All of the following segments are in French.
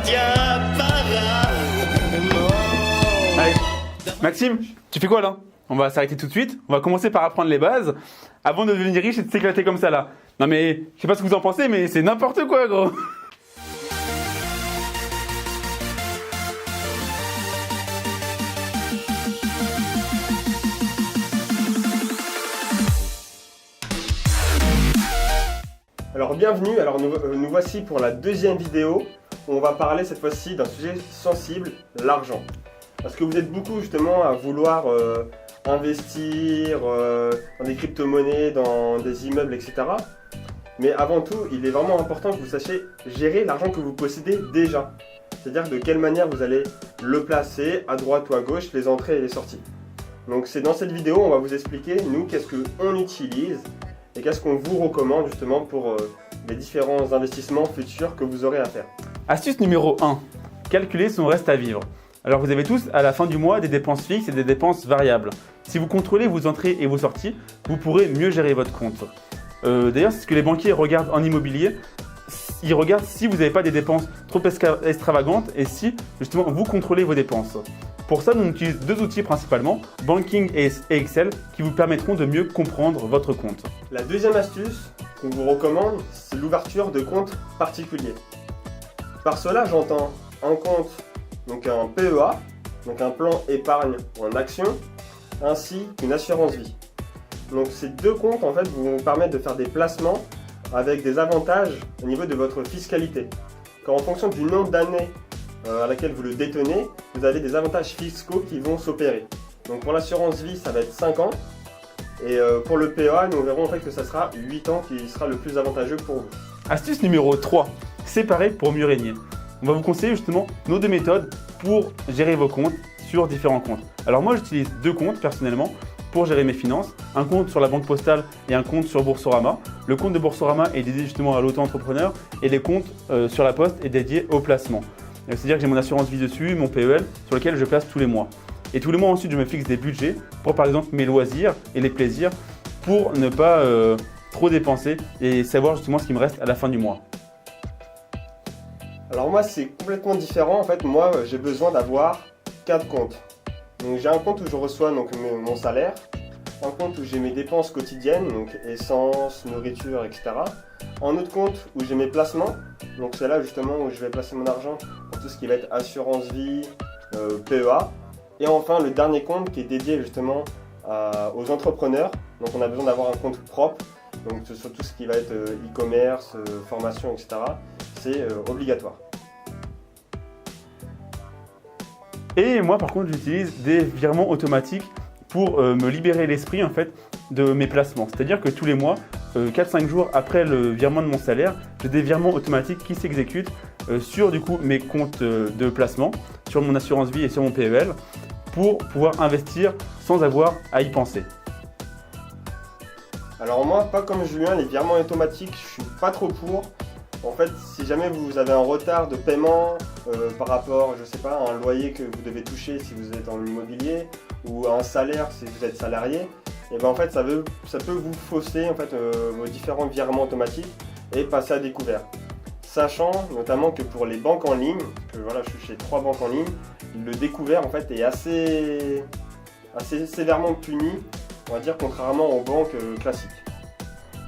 Tiens, Allez, Maxime, tu fais quoi là? On va s'arrêter tout de suite. On va commencer par apprendre les bases avant de devenir riche et de s'éclater comme ça là. Non mais, je sais pas ce que vous en pensez, mais c'est n'importe quoi gros. Alors bienvenue, nous voici pour la deuxième vidéo où on va parler cette fois-ci d'un sujet sensible, l'argent. Parce que vous êtes beaucoup justement à vouloir investir dans des crypto-monnaies, dans des immeubles, etc. Mais avant tout, il est vraiment important que vous sachiez gérer l'argent que vous possédez déjà. C'est-à-dire de quelle manière vous allez le placer à droite ou à gauche, les entrées et les sorties. Donc c'est dans cette vidéo, on va vous expliquer, nous, qu'est-ce qu'on utilise et qu'est-ce qu'on vous recommande justement pour les différents investissements futurs que vous aurez à faire. Astuce numéro 1. Calculer son reste à vivre. Alors vous avez tous à la fin du mois des dépenses fixes et des dépenses variables. Si vous contrôlez vos entrées et vos sorties, vous pourrez mieux gérer votre compte. D'ailleurs, c'est ce que les banquiers regardent en immobilier. Ils regardent si vous n'avez pas des dépenses trop extravagantes et si justement vous contrôlez vos dépenses. Pour ça, nous utilisons deux outils principalement, Banking et Excel, qui vous permettront de mieux comprendre votre compte. La deuxième astuce qu'on vous recommande, c'est l'ouverture de comptes particuliers. Par cela, j'entends un compte, donc un PEA, donc un plan épargne en action, ainsi qu'une assurance vie. Donc ces deux comptes en fait vous permettent de faire des placements avec des avantages au niveau de votre fiscalité. Car en fonction du nombre d'années à laquelle vous le détenez, vous avez des avantages fiscaux qui vont s'opérer. Donc pour l'assurance vie, ça va être 5 ans. Et pour le PEA, nous verrons en fait que ça sera 8 ans qui sera le plus avantageux pour vous. Astuce numéro 3. Séparer pour mieux régner. On va vous conseiller justement nos deux méthodes pour gérer vos comptes sur différents comptes. Alors moi j'utilise deux comptes personnellement pour gérer mes finances, un compte sur la banque postale et un compte sur Boursorama. Le compte de Boursorama est dédié justement à l'auto-entrepreneur et les comptes sur la poste est dédié au placement. C'est-à-dire que j'ai mon assurance vie dessus, mon PEL sur lequel je place tous les mois. Et tous les mois ensuite je me fixe des budgets pour par exemple mes loisirs et les plaisirs pour ne pas trop dépenser et savoir justement ce qui me reste à la fin du mois. Alors moi c'est complètement différent, en fait moi j'ai besoin d'avoir 4 comptes. Donc j'ai un compte où je reçois donc mon salaire, un compte où j'ai mes dépenses quotidiennes, donc essence, nourriture, etc. Un autre compte où j'ai mes placements, donc c'est là justement où je vais placer mon argent pour tout ce qui va être assurance vie, PEA. Et enfin le dernier compte qui est dédié justement aux entrepreneurs, donc on a besoin d'avoir un compte propre, donc sur tout ce qui va être e-commerce, formation, etc. C'est obligatoire. Et moi par contre j'utilise des virements automatiques pour me libérer l'esprit en fait de mes placements. C'est-à-dire que tous les mois, 4-5 jours après le virement de mon salaire, j'ai des virements automatiques qui s'exécutent sur du coup mes comptes de placement, sur mon assurance vie et sur mon PEL pour pouvoir investir sans avoir à y penser. Alors moi, pas comme Julien, les virements automatiques, je suis pas trop pour. En fait, si jamais vous avez un retard de paiement par rapport, je sais pas, à un loyer que vous devez toucher si vous êtes dans l'immobilier ou à un salaire si vous êtes salarié, et ben en fait ça peut vous fausser en fait vos différents virements automatiques et passer à découvert. Sachant notamment que pour les banques en ligne, que voilà, je suis chez 3 banques en ligne, le découvert en fait est assez sévèrement puni, on va dire, contrairement aux banques classiques.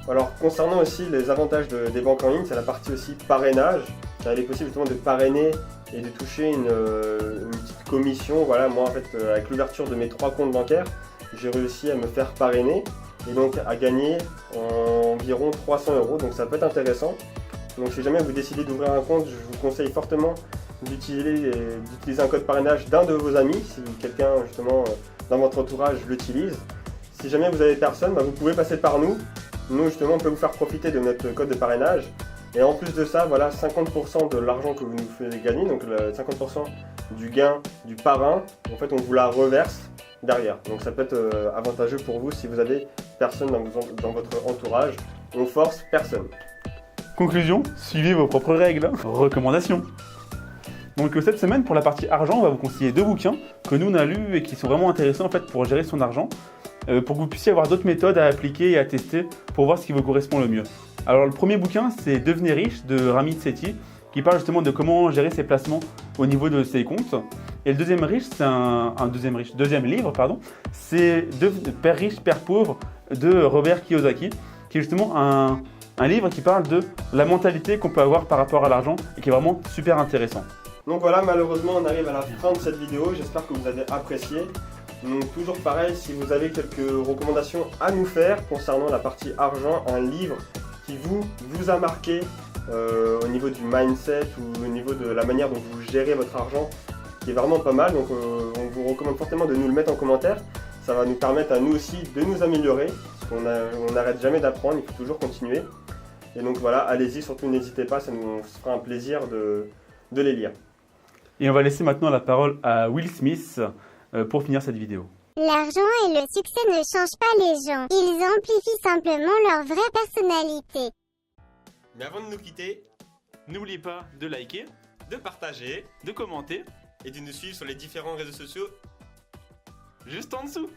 Alors concernant aussi les avantages des banques en ligne, c'est la partie aussi parrainage. Car il est possible justement de parrainer et de toucher une petite commission. Voilà, moi en fait avec l'ouverture de mes 3 comptes bancaires, j'ai réussi à me faire parrainer et donc à gagner environ 300 €. Donc ça peut être intéressant. Donc si jamais vous décidez d'ouvrir un compte, je vous conseille fortement d'utiliser un code parrainage d'un de vos amis, si quelqu'un justement dans votre entourage l'utilise. Si jamais vous avez personne, vous pouvez passer par nous. Nous justement on peut vous faire profiter de notre code de parrainage. Et en plus de ça, voilà, 50% de l'argent que vous nous faites gagner, donc 50% du gain du parrain, en fait on vous la reverse derrière. Donc ça peut être avantageux pour vous si vous avez personne dans votre entourage. On force personne. Conclusion, suivez vos propres règles. Recommandations. Donc cette semaine, pour la partie argent, on va vous conseiller 2 bouquins que nous on a lus et qui sont vraiment intéressants en fait pour gérer son argent, pour que vous puissiez avoir d'autres méthodes à appliquer et à tester pour voir ce qui vous correspond le mieux. Alors le premier bouquin, c'est Devenez riche de Ramit Sethi, qui parle justement de comment gérer ses placements au niveau de ses comptes. Et le deuxième riche, c'est deuxième livre, pardon, c'est Père riche, Père pauvre de Robert Kiyosaki, qui est justement un livre qui parle de la mentalité qu'on peut avoir par rapport à l'argent et qui est vraiment super intéressant. Donc voilà, malheureusement on arrive à la fin de cette vidéo, j'espère que vous avez apprécié. Donc toujours pareil, si vous avez quelques recommandations à nous faire concernant la partie argent, un livre qui vous a marqué au niveau du mindset ou au niveau de la manière dont vous gérez votre argent, qui est vraiment pas mal, donc on vous recommande fortement de nous le mettre en commentaire. Ça va nous permettre à nous aussi de nous améliorer, parce qu'on n'arrête jamais d'apprendre, il faut toujours continuer. Et donc voilà, allez-y, surtout n'hésitez pas, ça nous fera un plaisir de les lire. Et on va laisser maintenant la parole à Will Smith pour finir cette vidéo. L'argent et le succès ne changent pas les gens, ils amplifient simplement leur vraie personnalité. Mais avant de nous quitter, N'oubliez pas de liker, de partager de commenter, et de nous suivre sur les différents réseaux sociaux juste en dessous.